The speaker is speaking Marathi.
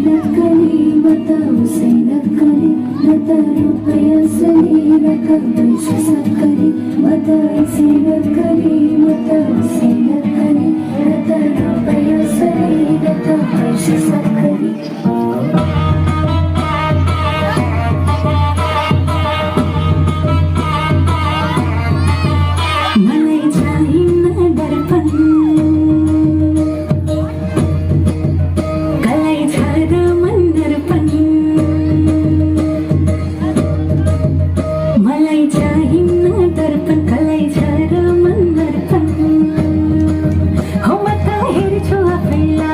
नक्कली बताऊ से नक्कली नत रुपयसली नक पैसे सक्कली बताई नक्कली बताऊ से नक्कली नत रुपयसली नक पैसे सक्कली हो मत हेर्छु आफैलाई